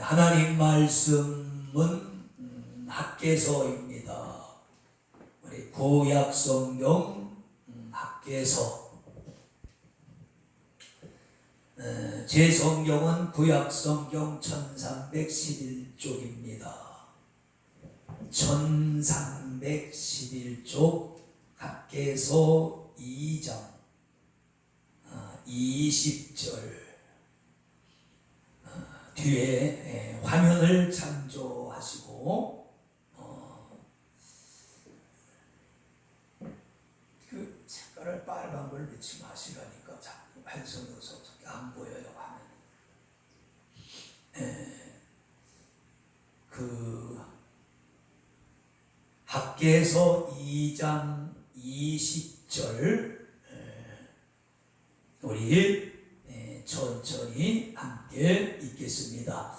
하나님 말씀은 학개서입니다. 우리 구약성경 학개서. 제 성경은 구약성경 1311쪽입니다. 1311쪽 학개서 2장 20절. 뒤에 화면을 참조하시고 그 색깔을 빨간 걸 넣지 마시라니까 자꾸 반성 넣어서 안 보여요 화면에. 그 학개서 2장 20절 우리 천천히 함께 읽겠습니다.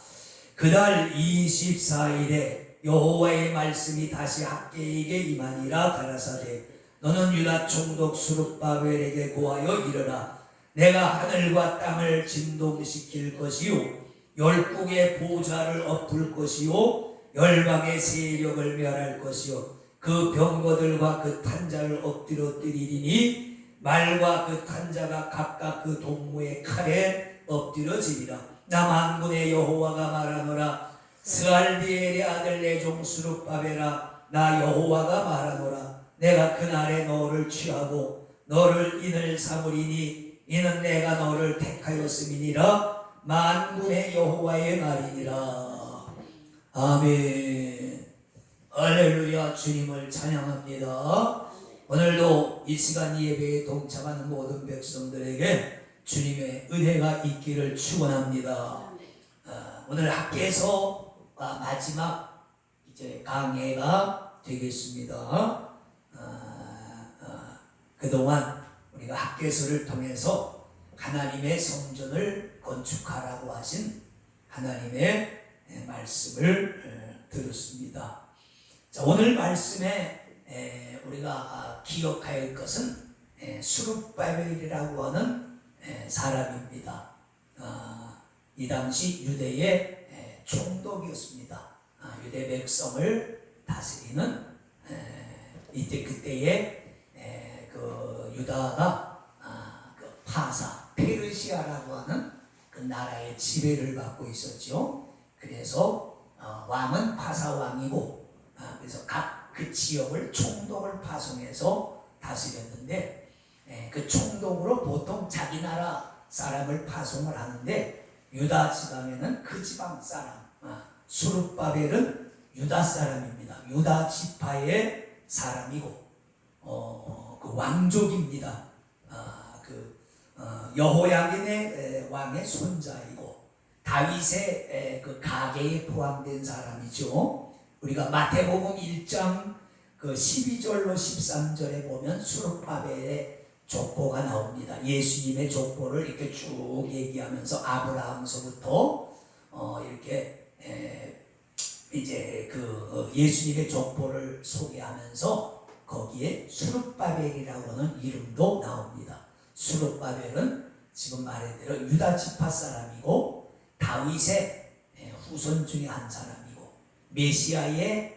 그달 24일에 여호와의 말씀이 다시 학개에게 임하니라. 가라사대 너는 유다 총독 스룹바벨에게 고하여 이르라. 내가 하늘과 땅을 진동시킬 것이요 열국의 보좌를 엎을 것이요 열방의 세력을 멸할 것이요 그 병거들과 그 탄자를 엎드러뜨리리니 말과 그 탄자가 각각 그 동무의 칼에 엎드러지리라. 나 만군의 여호와가 말하노라. 스알디엘의 아들 내 종 스룹바벨아 나 여호와가 말하노라. 내가 그날에 너를 취하고 너를 인을 삼으리니 이는 내가 너를 택하였음이니라. 만군의 여호와의 말이니라. 아멘. 할렐루야. 주님을 찬양합니다. 오늘도 이 시간 예배에 동참하는 모든 백성들에게 주님의 은혜가 있기를 축원합니다. 오늘 학개서가 마지막 이제 강해가 되겠습니다. 그동안 우리가 학개서를 통해서 하나님의 성전을 건축하라고 하신 하나님의 말씀을 들었습니다. 자, 오늘 말씀에 우리가 기억해야 할 것은 스룹바벨이라고 하는 사람입니다. 이 당시 유대의 총독이었습니다. 유대 백성을 다스리는 그때의 그 유다가 그 파사 페르시아라고 하는 그 나라의 지배를 받고 있었죠. 그래서 왕은 파사 왕이고 그래서 각 그 지역을 총독을 파송해서 다스렸는데 그 총독으로 보통 자기 나라 사람을 파송을 하는데 유다 지방에는 그 지방 사람 스룹바벨은 유다 사람입니다. 유다 지파의 사람이고 그 왕족입니다. 여호야긴의 왕의 손자이고 다윗의 그 가계에 포함된 사람이죠. 우리가 마태복음 1장 그 12절로 13절에 보면 스룹바벨의 족보가 나옵니다. 예수님의 족보를 이렇게 쭉 얘기하면서 아브라함서부터 이렇게 이제 그 예수님의 족보를 소개하면서 거기에 스룹바벨이라고 하는 이름도 나옵니다. 스룹바벨은 지금 말한 대로 유다 지파 사람이고 다윗의 후손 중에 한 사람이고 메시아의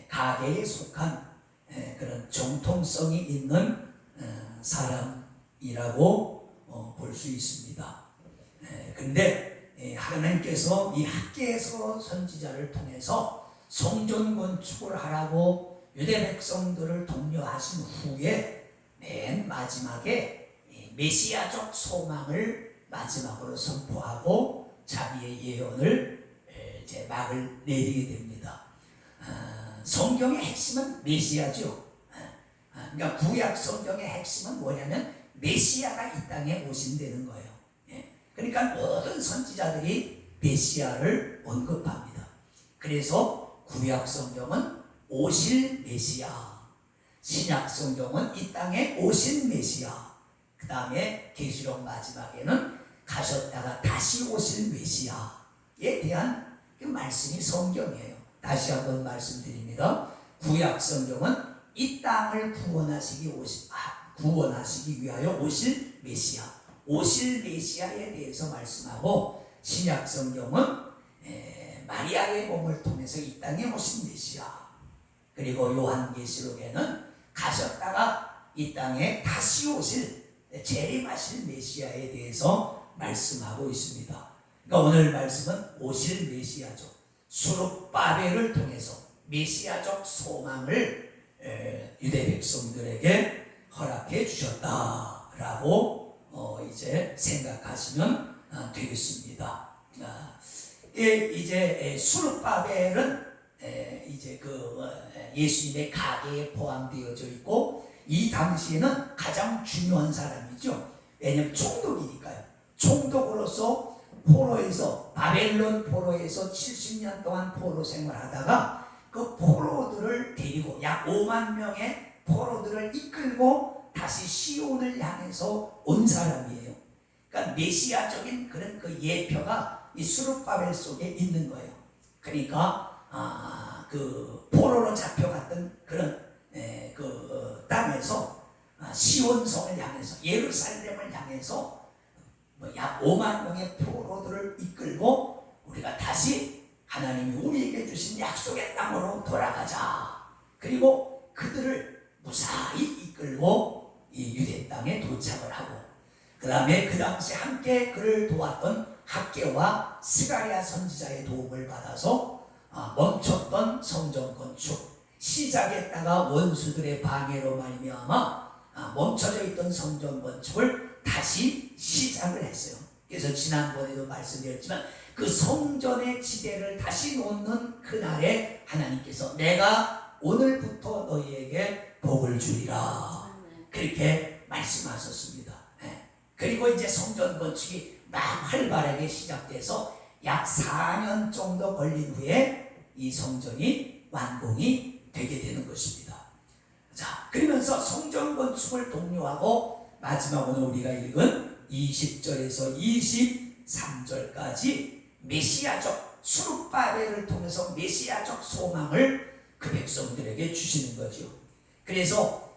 가계에 속한 그런 정통성이 있는 사람이라고 볼 수 있습니다. 근데 하나님께서 이 학개서 선지자를 통해서 성전 건축을 하라고 유대 백성들을 독려하신 후에 맨 마지막에 메시아적 소망을 마지막으로 선포하고 자기의 예언을 이제 막을 내리게 됩니다. 성경의 핵심은 메시아죠. 그러니까 구약 성경의 핵심은 뭐냐면 메시아가 이 땅에 오신다는 거예요. 그러니까 모든 선지자들이 메시아를 언급합니다. 그래서 구약 성경은 오실 메시아, 신약 성경은 이 땅에 오신 메시아, 그 다음에 계시록 마지막에는 가셨다가 다시 오실 메시아에 대한 그 말씀이 성경이에요. 다시 한번 말씀드립니다. 구약 성경은 이 땅을 구원하시기 위하여 오실 메시아, 오실 메시아에 대해서 말씀하고 신약 성경은 마리아의 몸을 통해서 이 땅에 오신 메시아, 그리고 요한계시록에는 가셨다가 이 땅에 다시 오실 재림하실 메시아에 대해서 말씀하고 있습니다. 그러니까 오늘 말씀은 오실 메시아죠. 수룹바벨을 통해서 메시아적 소망을 유대 백성들에게 허락해 주셨다라고 이제 생각하시면 되겠습니다. 이제 수룹바벨은 이제 예수님의 가계에 포함되어져 있고, 이 당시에는 가장 중요한 사람이죠. 왜냐하면 총독이니까요. 총독으로서 포로에서, 바벨론 포로에서 70년 동안 포로 생활하다가 그 포로들을 데리고 약 5만 명의 포로들을 이끌고 다시 시온을 향해서 온 사람이에요. 그러니까 메시아적인 그런 그 예표가 이 수룹바벨 속에 있는 거예요. 그러니까 그 포로로 잡혀갔던 그런 땅에서 시온성을 향해서, 예루살렘을 향해서 약 5만 명의 포로들을 이끌고 우리가 다시 하나님이 우리에게 주신 약속의 땅으로 돌아가자. 그리고 그들을 무사히 이끌고 이 유대 땅에 도착을 하고, 그 다음에 그 당시 함께 그를 도왔던 학개와 스가랴 선지자의 도움을 받아서 멈췄던 성전 건축, 시작했다가 원수들의 방해로 말미암아 멈춰져 있던 성전 건축을 다시 시작을 했어요. 그래서 지난번에도 말씀드렸지만 그 성전의 지대를 다시 놓는 그날에 하나님께서 내가 오늘부터 너희에게 복을 주리라, 그렇게 말씀하셨습니다. 그리고 이제 성전 건축이 막 활발하게 시작돼서 약 4년 정도 걸린 후에 이 성전이 완공이 되게 되는 것입니다. 자, 그러면서 성전 건축을 독려하고 마지막으로 우리가 읽은 20절에서 23절까지 메시아적 수룹바벨을 통해서 메시아적 소망을 그 백성들에게 주시는 거죠. 그래서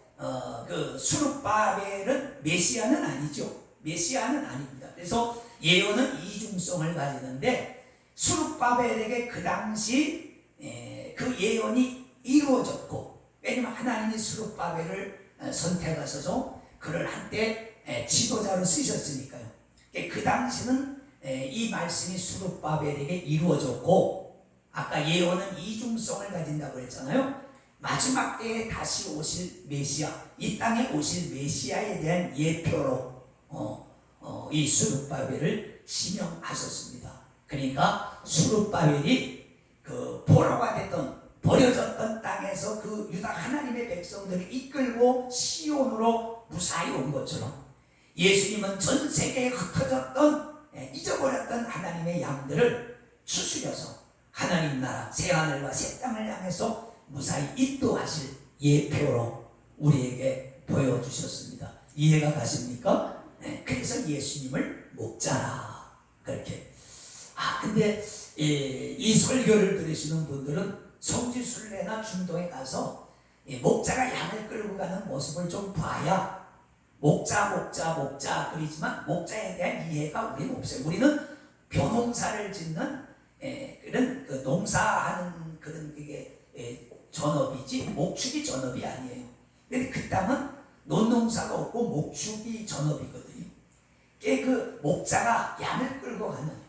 그 수룹바벨은 메시아는 아니죠. 메시아는 아닙니다. 그래서 예언은 이중성을 가지는데 수룹바벨에게 그 당시 그 예언이 이루어졌고, 왜냐하면 하나님이 수룹바벨을 선택하셔서 그를 한때 지도자로 쓰셨으니까요. 그 당시는 이 말씀이 수룹바벨에게 이루어졌고, 아까 예언은 이중성을 가진다고 했잖아요. 마지막 때에 다시 오실 메시아, 이 땅에 오실 메시아에 대한 예표로 이 수룹바벨을 시명하셨습니다. 그러니까 수룹바벨이 그 포로가 됐던, 버려졌던 땅에서 그 유다 하나님의 백성들을 이끌고 시온으로 무사히 온 것처럼, 예수님은 전 세계에 흩어졌던, 잊어버렸던 하나님의 양들을 추스려서 하나님 나라 새 하늘과 새 땅을 향해서 무사히 인도하실 예표로 우리에게 보여주셨습니다. 이해가 가십니까? 그래서 예수님을 목자라, 그렇게. 근데 이 설교를 들으시는 분들은 성지순례나 중동에 가서 목자가 양을 끌고 가는 모습을 좀 봐야 목자 그러지만 목자에 대한 이해가 우리는 없어요. 우리는 벼농사를 짓는 그런 그 농사하는 그런 그게 전업이지 목축이 전업이 아니에요. 근데 그 땅은 논농사가 없고 목축이 전업이거든요. 그 목자가 양을 끌고 가는,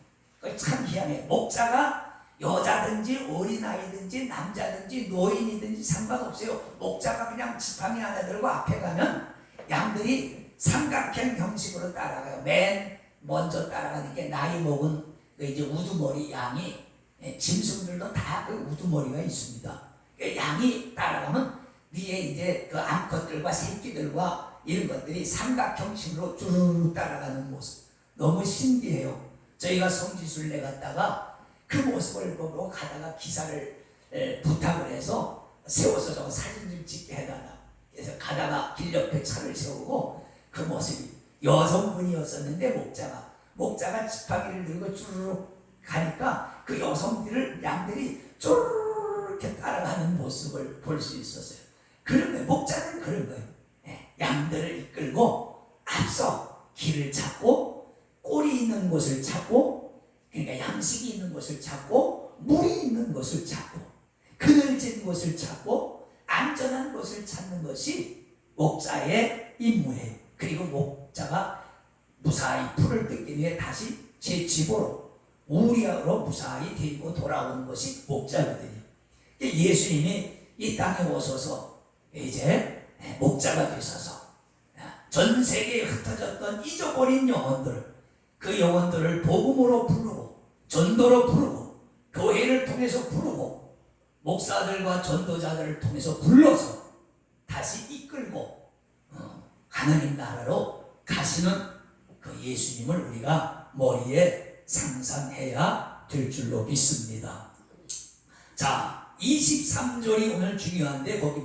참 희한해. 목자가 여자든지 어린아이든지 남자든지 노인이든지 상관없어요. 목자가 그냥 지팡이 하나 들고 앞에 가면 양들이 삼각형 형식으로 따라가요. 맨 먼저 따라가는 게 나이 먹은 그 이제 우두머리 양이, 짐승들도 다 그 우두머리가 있습니다. 양이 따라가면 위에 이제 그 암컷들과 새끼들과 이런 것들이 삼각형식으로 쭉 따라가는 모습, 너무 신기해요. 저희가 성지순례 갔다가 그 모습을 보고 가다가 기사를 부탁을 해서 세워서 저 사진 좀 찍게 해달라. 그래서 가다가 길 옆에 차를 세우고 그 모습이 여성분이었었는데 목자가 지팡이를 들고 쭈르륵 가니까 그 양들이 쭈르륵 이렇게 따라가는 모습을 볼 수 있었어요. 그런데 목자는 그런 거예요. 양들을 이끌고 앞서 길을 찾고 꼬리 있는 곳을 찾고, 그러니까 양식이 있는 곳을 찾고 물 있는 곳을 찾고 그늘진 곳을 찾고 안전한 곳을 찾는 것이 목자의 임무예요. 그리고 목자가 무사히 풀을 뜯긴 후에 다시 제 집으로 우리로 무사히 데리고 돌아오는 것이 목자거든요. 예수님이 이 땅에 오셔서 이제 목자가 되셔서 전 세계에 흩어졌던 잊어버린 영혼들, 그 영혼들을 복음으로 부르고 전도로 부르고 교회를 통해서 부르고 목사들과 전도자들을 통해서 불러서 다시 이끌고 하나님 나라로 가시는 그 예수님을 우리가 머리에 상상해야 될 줄로 믿습니다. 자, 23절이 오늘 중요한데 거기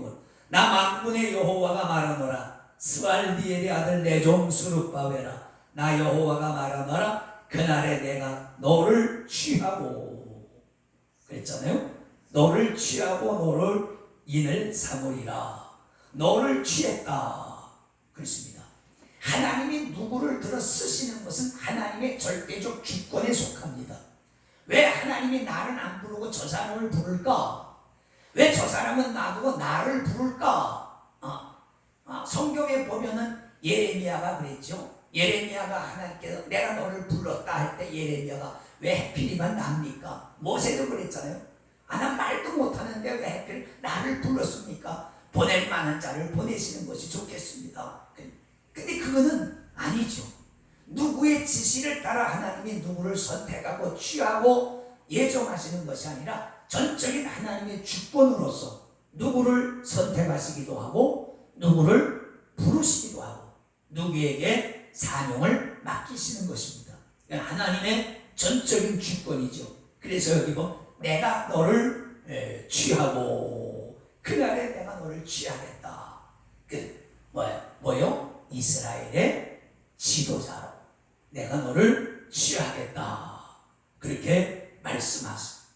나 만군의 여호와가 말하노라 스발디엘의 아들 내 종 스룹바벨아 나 여호와가 말하노라 그날에 내가 너를 취하고 그랬잖아요. 너를 취하고 너를 인을 삼으리라. 너를 취했다 그랬습니다. 하나님이 누구를 들어 쓰시는 것은 하나님의 절대적 주권에 속합니다. 왜 하나님이 나를 안 부르고 저 사람을 부를까? 왜 저 사람은 놔두고 나를 부를까? 성경에 보면은 예레미야가 그랬죠. 예레미야가 하나님께서 내가 너를 불렀다 할 때 예레미야가 왜 하필이만 납니까? 모세도 그랬잖아요. 난 말도 못하는데 왜 하필 나를 불렀습니까? 보낼 만한 자를 보내시는 것이 좋겠습니다. 근데 그거는 아니죠. 누구의 지시를 따라 하나님이 누구를 선택하고 취하고 예정하시는 것이 아니라 전적인 하나님의 주권으로서 누구를 선택하시기도 하고 누구를 부르시기도 하고 누구에게 사명을 맡기시는 것입니다. 하나님의 전적인 주권이죠. 그래서 여기 내가 너를 취하고 그날에 내가 너를 취하겠다. 뭐요? 이스라엘의 지도자로 내가 너를 취하겠다. 그렇게 말씀하십니다.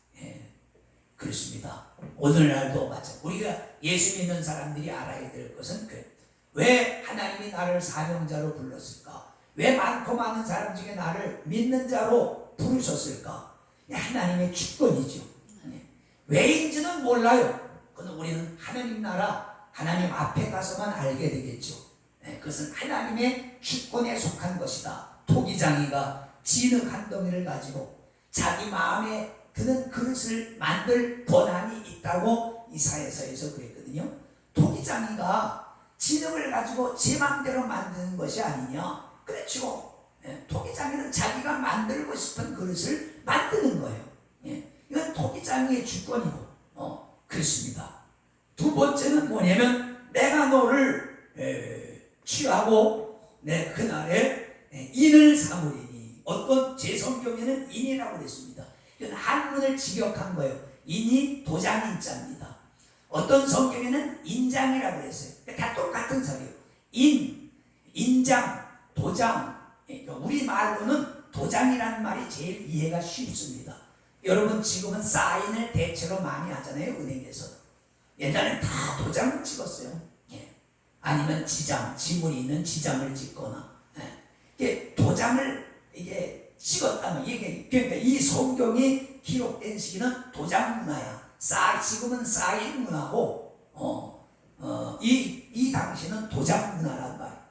그렇습니다. 오늘날도 마찬가지. 우리가 예수 믿는 사람들이 알아야 될 것은 왜 하나님이 나를 사명자로 불렀을까? 왜 많고 많은 사람 중에 나를 믿는 자로 부르셨을까? 하나님의 주권이죠. 왜인지는 몰라요. 그건 우리는 하나님 나라, 하나님 앞에 가서만 알게 되겠죠. 그것은 하나님의 주권에 속한 것이다. 토기장이가 진흙 한 덩이를 가지고 자기 마음에 드는 그릇을 만들 권한이 있다고 이사야서에서 그랬거든요. 토기장이가 진흙을 가지고 제 마음대로 만드는 것이 아니냐. 그렇죠. 토기장이는 자기가 만들고 싶은 그릇을 만드는 거예요. 이건 토기장이의 주권이고 그렇습니다. 두 번째는 뭐냐면 내가 너를 취하고 내 그날에 인을 삼으리니. 어떤 제 성경에는 인이라고 그랬습니다. 이건 한문을 직역한 거예요. 인이 도장인자입니다. 어떤 성경에는 인장이라고 그랬어요. 다 똑같은 소리예요. 인장, 도장. 우리 말로는 도장이라는 말이 제일 이해가 쉽습니다. 여러분 지금은 사인을 대체로 많이 하잖아요. 은행에서. 옛날엔 다 도장을 찍었어요. 아니면 지장, 지문이 있는 지장을 찍거나. 이게 도장을 이게 찍었다면 그러니까 이 성경이 기록된 시기는 도장 문화야. 지금은 사인 문화고 이 당시는 도장 문화란 말이야.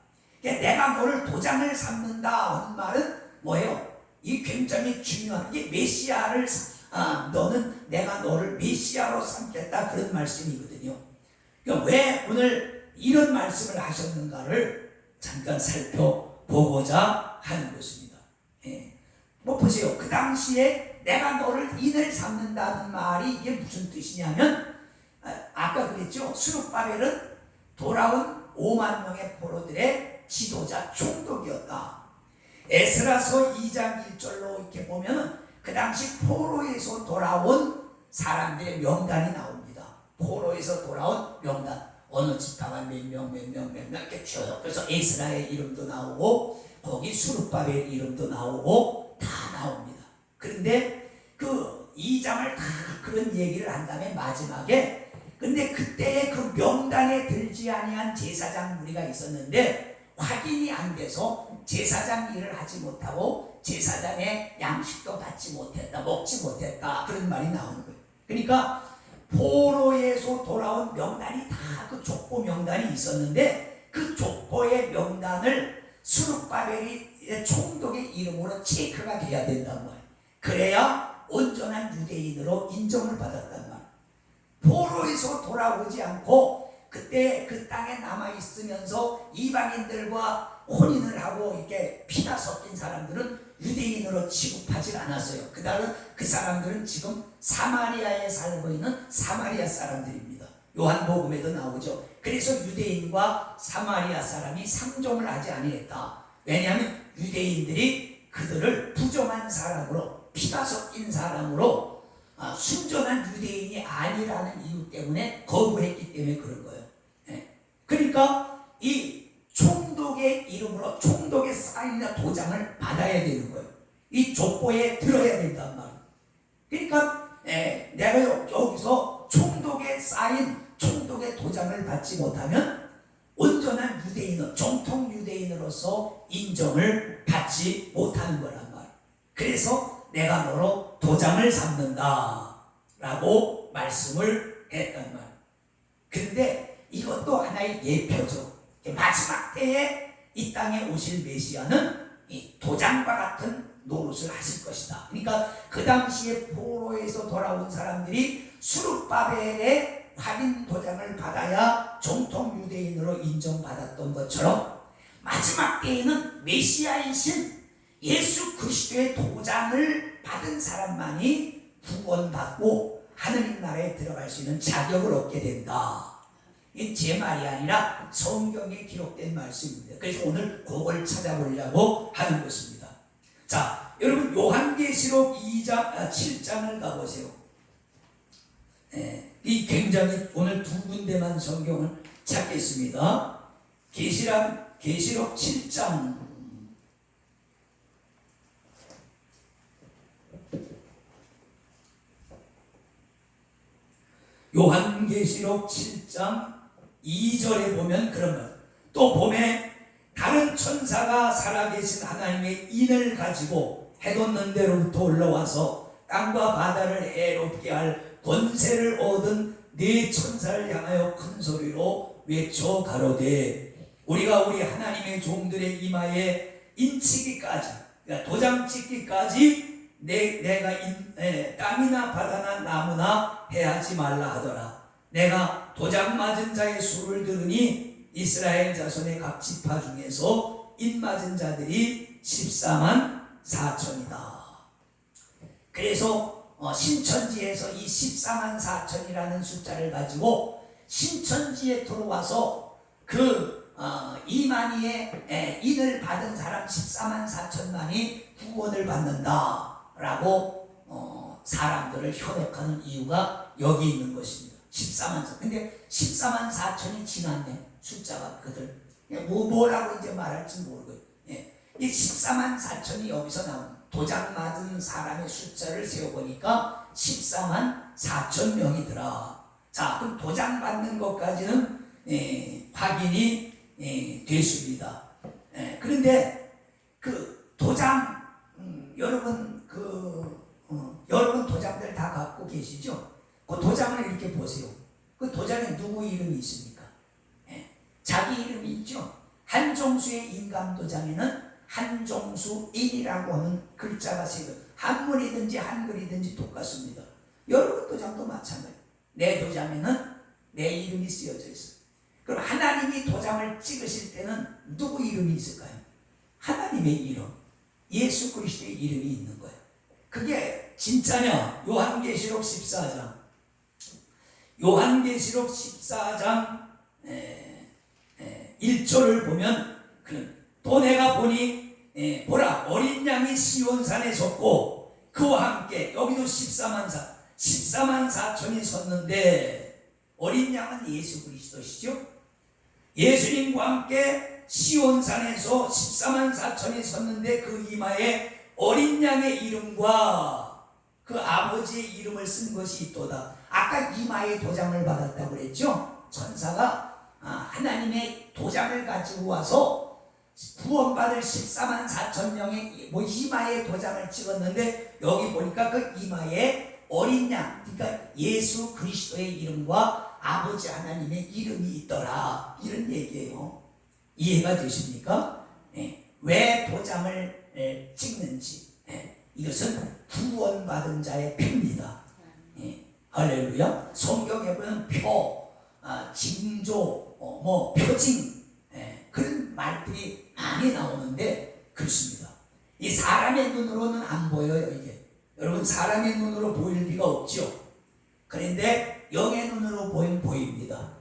그러니까 내가 너를 도장을 삼는다 하는 말은 뭐예요? 이 굉장히 중요한 이게 메시아를 너는 내가 너를 메시아로 삼겠다 그런 말씀이거든요. 그러니까 왜 오늘 이런 말씀을 하셨는가를 잠깐 살펴보고자 하는 것입니다. 보세요. 그 당시에 내가 너를 인을 삼는다는 말이 이게 무슨 뜻이냐면 아까 그랬죠. 스룹바벨은 돌아온 5만 명의 포로들의 지도자 총독이었다. 에스라서 2장 1절로 이렇게 보면은 그 당시 포로에서 돌아온 사람들의 명단이 나옵니다. 포로에서 돌아온 명단. 어느 지파가 몇 명 이렇게 쳐요. 그래서 에스라의 이름도 나오고 거기 스룹바벨 이름도 나오고 다 나옵니다. 그런데 그 2장을 다 그런 얘기를 한 다음에 마지막에 근데 그때의 그 명단에 들지 아니한 제사장 무리가 있었는데 확인이 안 돼서 제사장 일을 하지 못하고 제사장의 양식도 받지 못했다, 먹지 못했다 그런 말이 나오는 거예요. 그러니까 포로에서 돌아온 명단이 다 그 족보 명단이 있었는데 그 족보의 명단을 스룹바벨의 총독의 이름으로 체크가 돼야 된단 말이에요. 그래야 온전한 유대인으로 인정을 받았단 말이에요. 포로에서 돌아오지 않고 그때 그 땅에 남아 있으면서 이방인들과 혼인을 하고 이렇게 피가 섞인 사람들은 유대인으로 취급하지 않았어요. 그 사람들은 지금 사마리아에 살고 있는 사마리아 사람들입니다. 요한복음에도 나오죠. 그래서 유대인과 사마리아 사람이 상종을 하지 아니했다. 왜냐하면 유대인들이 그들을 부정한 사람으로, 피가 섞인 사람으로, 순전한 유대인이 아니라는 이유 때문에 거부했기 때문에 그런 거예요. 그러니까 이 총독의 이름으로 총독의 사인이나 도장을 받아야 되는 거예요. 이 족보에 들어야 된단 말이에요. 그러니까 내가 여기서 총독의 사인, 총독의 도장을 받지 못하면 온전한 유대인은, 정통 유대인으로서 인정을 받지 못하는 거란 말이에요. 그래서 내가 너로 도장을 삼는다 라고 말씀을 했단 말이에요. 그런데 이것도 하나의 예표죠. 마지막 때에 이 땅에 오실 메시아는 이 도장과 같은 노릇을 하실 것이다. 그러니까 그 당시에 포로에서 돌아온 사람들이 스룹바벨의 확인 도장을 받아야 정통 유대인으로 인정받았던 것처럼 마지막 때에는 메시아이신 예수 그리스도의 도장을 받은 사람만이 구원받고 하느님 나라에 들어갈 수 있는 자격을 얻게 된다. 이게 제 말이 아니라 성경에 기록된 말씀입니다. 그래서 오늘 그걸 찾아보려고 하는 것입니다. 자, 여러분 요한계시록 7장을 가보세요. 이 굉장히 오늘 두 군데만 성경을 찾겠습니다. 계시록 7장 요한계시록 7장 2절에 보면 그런 말, 또 봄에 다른 천사가 살아계신 하나님의 인을 가지고 해돋는 데로부터 올라와서 땅과 바다를 해롭게 할 권세를 얻은 네 천사를 향하여 큰 소리로 외쳐 가로되 우리가 우리 하나님의 종들의 이마에 인치기까지, 그러니까 도장 찍기까지 내가 땅이나 바다나 나무나 해하지 말라 하더라. 내가 도장 맞은 자의 수를 들으니 이스라엘 자손의 각 지파 중에서 인 맞은 자들이 14만 4천이다. 그래서 신천지에서 이 14만 4천이라는 숫자를 가지고 신천지에 들어와서 그 이만희의 인을 받은 사람 14만 4천만이 구원을 받는다라고 사람들을 현혹하는 이유가 여기 있는 것입니다. 14만 4천. 근데 14만 4천이 지났네. 숫자가 그들 뭐라고 이제 말할지 모르고요. 이 14만 4천이 여기서 나오는 도장 맞은 사람의 숫자를 세어보니까 14만 4천 명이더라. 자, 그럼 도장 받는 것까지는 확인이 됐습니다. 그런데 그 도장 여러분 여러분 도장들 다 갖고 계시죠? 그 도장을 이렇게 보세요. 그 도장에 누구 이름이 있습니까? 자기 이름이 있죠. 한종수의 인감도장에는 한종수 1이라고 하는 글자가 세고 한문이든지 한글이든지 똑같습니다. 여러분 도장도 마찬가지예요. 내 도장에는 내 이름이 쓰여져 있어요. 그럼 하나님이 도장을 찍으실 때는 누구 이름이 있을까요? 하나님의 이름, 예수 그리스도의 이름이 있는 거예요. 그게 진짜냐? 요한계시록 14장 요한계시록 14장 1절을 보면 또 내가 보니 보라 어린 양이 시온산에 섰고 그와 함께 여기도 14만 4천이 섰는데 어린 양은 예수 그리스도시죠. 예수님과 함께 시온산에서 14만 4천이 섰는데 그 이마에 어린 양의 이름과 그 아버지의 이름을 쓴 것이 있도다. 아까 이마에 도장을 받았다고 그랬죠. 천사가 하나님의 도장을 가지고 와서 구원받을 14만 4천 명의 이마에 도장을 찍었는데 여기 보니까 그 이마에 어린 양, 그러니까 예수 그리스도의 이름과 아버지 하나님의 이름이 있더라, 이런 얘기예요. 이해가 되십니까? 왜 도장을 찍는지, 이것은 구원받은 자의 표입니다. 할렐루야. 성경에 보면 표, 징조, 표징, 그런 말들이 많이 나오는데 그렇습니다. 이 사람의 눈으로는 안 보여요. 이게 여러분, 사람의 눈으로 보일 리가 없죠. 그런데 영의 눈으로 보이면 보입니다.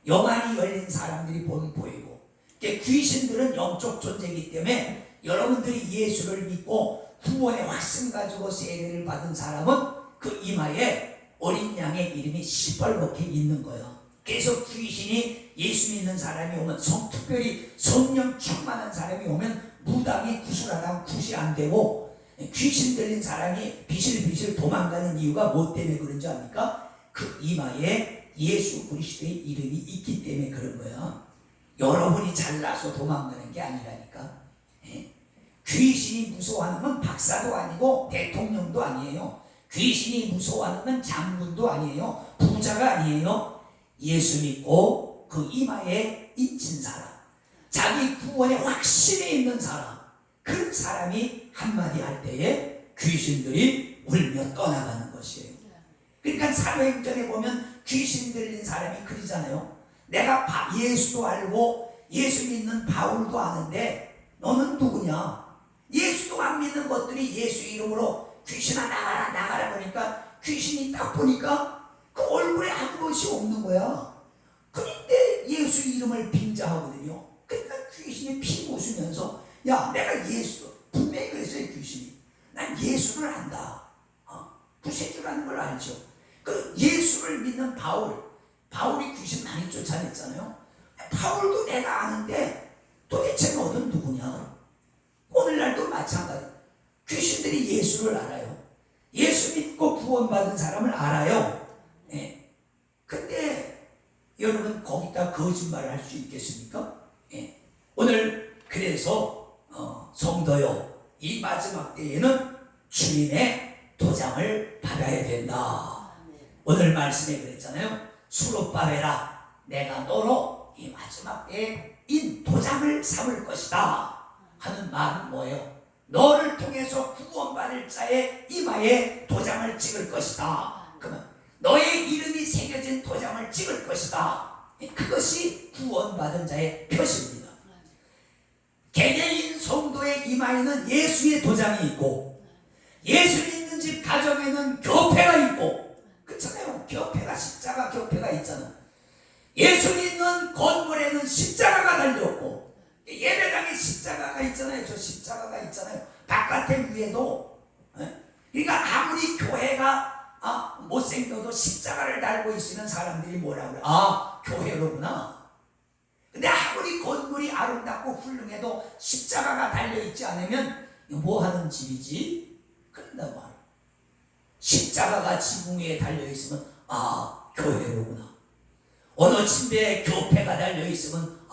영안이 열린 사람들이 보면 보이고, 귀신들은 영적 존재이기 때문에 여러분들이 예수를 믿고 구원의 확신 가지고 세례를 받은 사람은 그 이마에 어린 양의 이름이 시뻘겋게 있는 거예요. 그래서 귀신이 예수 믿는 사람이 오면, 특별히 성령 충만한 사람이 오면 무당이 구슬하다가 굿이 안 되고, 귀신 들린 사람이 비실비실 도망가는 이유가 뭐 때문에 그런지 압니까? 그 이마에 예수 그리스도의 이름이 있기 때문에 그런 거예요. 여러분이 잘나서 도망가는 게 아니라니까. 귀신이 무서워하는 건 박사도 아니고 대통령도 아니에요. 귀신이 무서워하는 건 장군도 아니에요. 부자가 아니에요. 예수 믿고 그 이마에 인친 사람, 자기 구원에 확신이 있는 사람, 그런 사람이 한마디 할 때에 귀신들이 울며 떠나가는 것이에요. 그러니까 사도행전에 보면 귀신 들린 사람이 그러잖아요. 내가 예수도 알고 예수 믿는 바울도 아는데 너는 누구냐? 예수도 안 믿는 것들이 예수 이름으로 귀신아 나가라 나가라 그러니까, 귀신이 딱 보니까 그 얼굴에 아무것이 없는 거야. 그런데 예수 이름을 빙자하거든요. 그러니까 귀신이 피 웃으면서, 야, 내가 예수, 분명히 그랬어요. 귀신이, 난 예수를 안다. 구세주라는 걸 알죠. 그 예수를 믿는 바울이 귀신 많이 쫓아냈잖아요. 바울도 내가 아는데 도대체 너는 누구냐? 오늘날도 마찬가지. 귀신들이 예수를 알아요. 예수 믿고 구원받은 사람을 알아요. 근데 여러분, 거기다 거짓말을 할 수 있겠습니까? 오늘 그래서 성도요, 이 마지막 때에는 주님의 도장을 받아야 된다. 오늘 말씀에 그랬잖아요. 수룹바벨아, 내가 너로 이 마지막 때에 인 도장을 삼을 것이다 하는 말은 뭐예요? 너를 통해서 구원받을 자의 이마에 도장을 찍을 것이다. 그러면 너의 이름이 새겨진 도장을 찍을 것이다. 그것이 구원받은 자의 표시입니다. 개개인 성도의 이마에는 예수의 도장이 있고, 예수 믿는 집 가정에는 교패가 있고, 그렇잖아요. 교패가, 십자가 교패가 있잖아요. 예수 믿는 건물에는 십자가가 달려있고, 예배당에 십자가가 있잖아요. 저 십자가가 있잖아요. 바깥에 위에도. 그러니까 아무리 교회가 못생겨도 십자가를 달고 있으면 사람들이 뭐라 그래? 교회로구나. 근데 아무리 건물이 아름답고 훌륭해도 십자가가 달려있지 않으면 뭐 하는 집이지? 그런다고 말이야. 십자가가 지붕 위에 달려있으면 교회로구나. 어느 침대에 교패가 달려있으면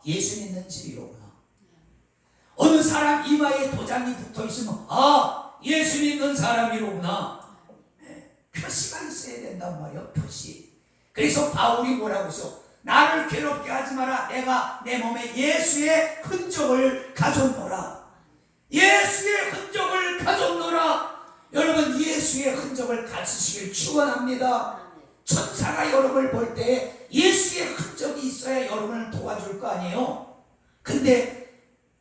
예수 믿는 집이로구나. 어느 사람 이마에 도장이 붙어있으면 예수 믿는 사람이로구나. 표시가 있어야 된단 말이에요. 표시. 그래서 바울이 뭐라고 했어? 나를 괴롭게 하지 마라. 내가 내 몸에 예수의 흔적을 가졌노라. 예수의 흔적을 가졌노라. 여러분, 예수의 흔적을 가지시길 축원합니다. 천사가 여러분을 볼 때 예수의 흔적이 있어야 여러분을 도와줄 거 아니에요. 근데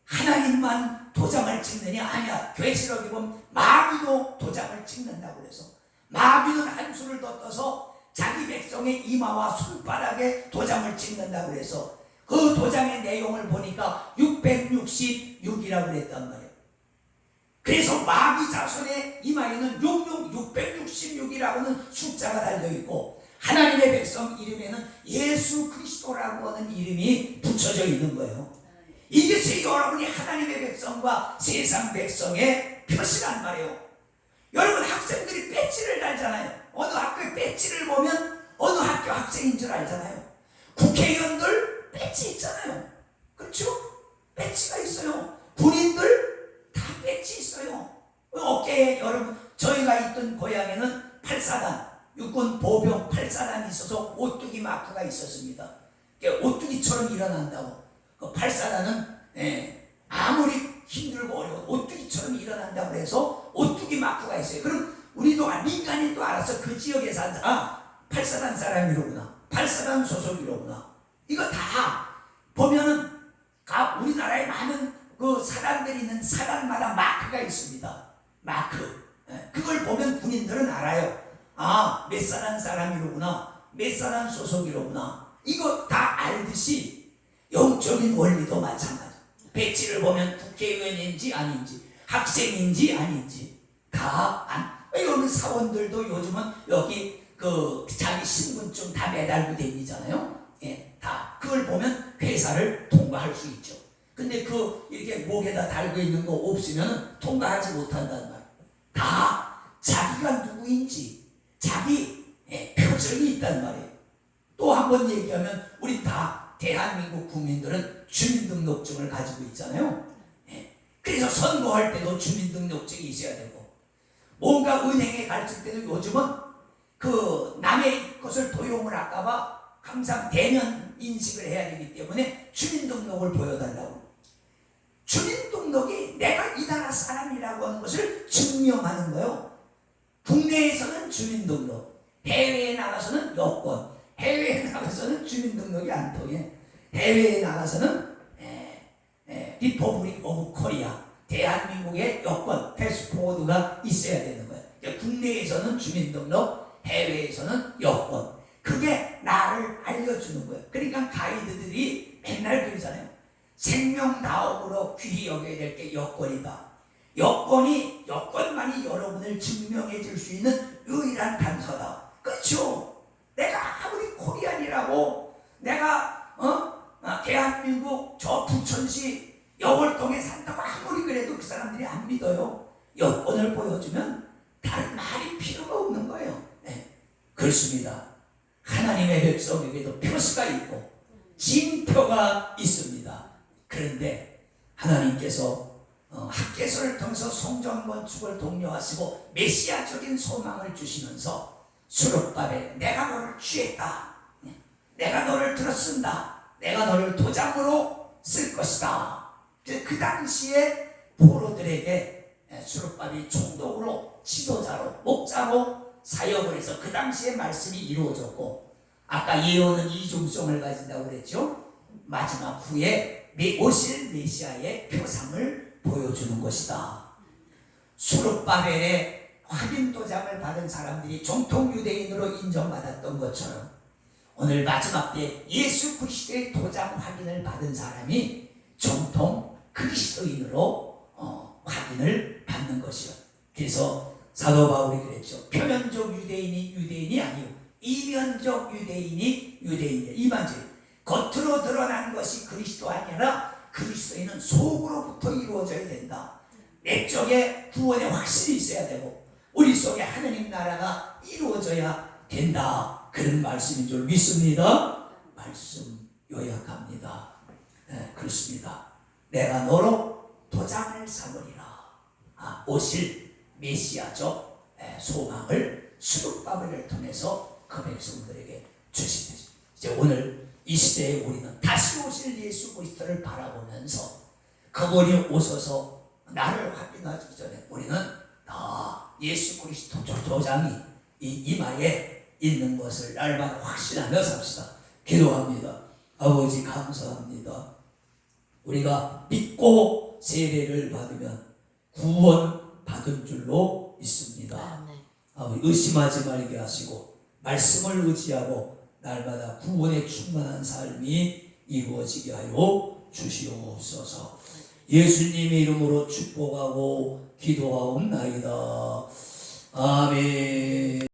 하나님만 도장을 찍느냐? 아니야. 계시록에 보면 마귀도 도장을 찍는다고 그래서, 마귀는 한 수를 더 떠서 자기 백성의 이마와 손바닥에 도장을 찍는다고 그래서, 그 도장의 내용을 보니까 666이라고 그랬단 말이에요. 그래서 마귀 자손의 이마에는 666이라고는 숫자가 달려있고, 하나님의 백성 이름에는 예수 그리스도라고 하는 이름이 붙여져 있는 거예요. 이것이 여러분이 하나님의 백성과 세상 백성의 표시란 말이에요. 여러분, 학생들이 배지를 달잖아요. 어느 학교에 배지를 보면 어느 학교 학생인 줄 알잖아요. 국회의원들 배지 있잖아요. 그렇죠? 배지가 있어요. 군인들 다 배지 있어요. 어깨에, 여러분, 저희가 있던 고향에는 8사단, 육군 보병 8사단이 있어서 오뚜기 마크가 있었습니다. 오뚜기처럼 일어난다고. 그 8사단은 아무리 힘들고 어려워 오뚜기처럼 일어난다고 해서 오뚜기 마크가 있어요. 그럼 우리도 민간인도 알아서 그 지역에 산다. 8사단 사람이로구나. 8사단 소속이로구나. 이거 다 보면은 우리나라에 많은 그 사단들이 있는 사단마다 마크가 있습니다. 마크. 그걸 보면 군인들은 알아요. 몇 사단 사람이로구나. 몇 사단 소속이로구나. 이거 다 알듯이 영적인 원리도 마찬가지. 배지를 보면 국회의원인지 아닌지, 학생인지 아닌지 다 여기 사원들도 요즘은 여기 그 자기 신분증 다 매달고 다니잖아요. 다 그걸 보면 회사를 통과할 수 있죠. 근데 이렇게 목에다 달고 있는 거 없으면 통과하지 못한단 말이에요. 다 자기가 누구인지 자기 표정이 있단 말이에요. 또 한 번 얘기하면 우리 다 대한민국 국민들은 주민등록증을 가지고 있잖아요. 그래서 선거할 때도 주민등록증이 있어야 되고, 뭔가 은행에 갈 때도 요즘은 그 남의 것을 도용을 할까봐 항상 대면 인식을 해야 되기 때문에 주민등록을 보여달라고. 주민등록이 내가 이 나라 사람이라고 하는 것을 증명하는 거예요. 국내에서는 주민등록, 해외에 나가서는 여권, 해외에 나가서는 주민등록이 안 통해. 해외에 나가서는 리퍼블릭 오브 코리아, 대한민국의 여권, 패스포드가 있어야 되는 거예요. 그러니까 국내에서는 주민등록, 해외에서는 여권. 그게 나를 알려주는 거예요. 그러니까 가이드들이 맨날 그러잖아요. 생명다움으로 귀히 여겨야 될 게 여권이다. 여권만이 여러분을 증명해 줄 수 있는 유일한 단서다. 그렇죠? 내가 아무리 코리안이라고, 내가 대한민국 저 부천시 여월동에 산다고 아무리 그래도 그 사람들이 안 믿어요. 여권을 보여주면 다른 말이 필요가 없는 거예요. 그렇습니다. 하나님의 백성에게도 표시가 있고 징표가 있습니다. 그런데 하나님께서 학개서를 통해서 성전 건축을 독려하시고 메시아적인 소망을 주시면서 수룹바벨, 내가 너를 취했다. 내가 너를 들어쓴다. 내가 너를 도장으로 쓸 것이다. 그 당시에 포로들에게 수룹바벨이 총독으로, 지도자로, 목자로 사역을 해서 그 당시에 말씀이 이루어졌고, 아까 예언은 이중성을 가진다고 그랬죠. 마지막 후에 오실 메시아의 표상을 보여주는 것이다. 수룹바벨의 확인 도장을 받은 사람들이 정통 유대인으로 인정받았던 것처럼 오늘 마지막 때 예수 그리스도의 도장 확인을 받은 사람이 정통 그리스도인으로 확인을 받는 것이요. 그래서 사도 바울이 그랬죠. 표면적 유대인이 유대인이 아니요, 이면적 유대인이 유대인이야. 이 말이죠. 겉으로 드러난 것이 그리스도 아니라 그리스도인은 속으로부터 이루어져야 된다. 내적에 구원의 확신이 있어야 되고 우리 속에 하나님 나라가 이루어져야 된다. 그런 말씀인 줄 믿습니다. 말씀 요약합니다. 그렇습니다. 내가 너로 도장을 삼으리라. 오실 메시아적 소망을 수룹바벨을 통해서 그 백성들에게 주시는 것입니다. 이제 오늘 이 시대에 우리는 다시 오실 예수 그리스도를 바라보면서 그분이 오셔서 나를 확인하기 전에 우리는 다 예수 그리스도 도장이 이 이마에 있는 것을 날마다 확신하며 삽시다. 기도합니다. 아버지 감사합니다. 우리가 믿고 세례를 받으면 구원 받은 줄로 믿습니다. 아버지 의심하지 말게 하시고 말씀을 의지하고 날마다 구원에 충만한 삶이 이루어지게 하여 주시옵소서. 예수님의 이름으로 축복하고 기도하옵나이다. 아멘.